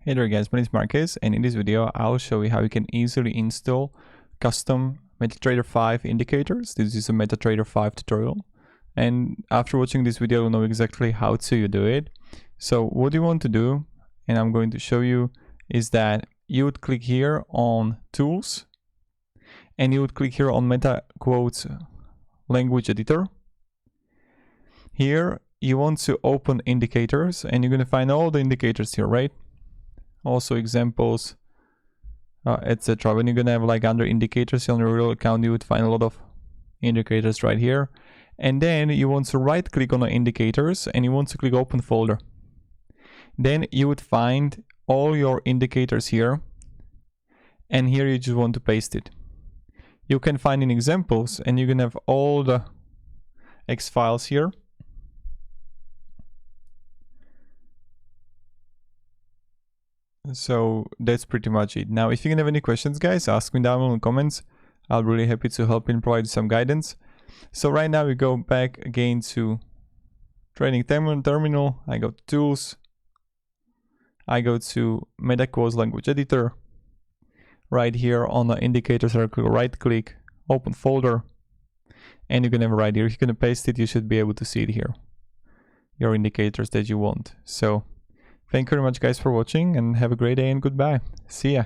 Hey there guys, my name is Marcus, and in this video I'll show you how you can easily install custom MetaTrader 5 indicators. This is a MetaTrader 5 tutorial, and after watching this video you'll know exactly how to do it. So what you want to do, and I'm going to show you, is that you would click here on Tools, and you would click here on MetaQuotes Language Editor. Here you want to open indicators, and you're going to find all the indicators here, right? Also examples, etc. When you're gonna have like under indicators on your real account, you would find a lot of indicators right here. And then you want to right click on the indicators and you want to click open folder. Then you would find all your indicators here, and here you just want to paste it. You can find in examples, and you can have all the X files here. So that's pretty much it. Now, if you can have any questions, guys, ask me down in the comments. I'll be really happy to help and provide some guidance. So right now we go back again to Trading Terminal. I go to Tools. I go to MetaQuotes Language Editor. Right here on the indicator circle, right click, open folder. And you can have it right here. If you're going to paste it, you should be able to see it here. Your indicators that you want. So thank you very much guys for watching, and have a great day and goodbye. See ya.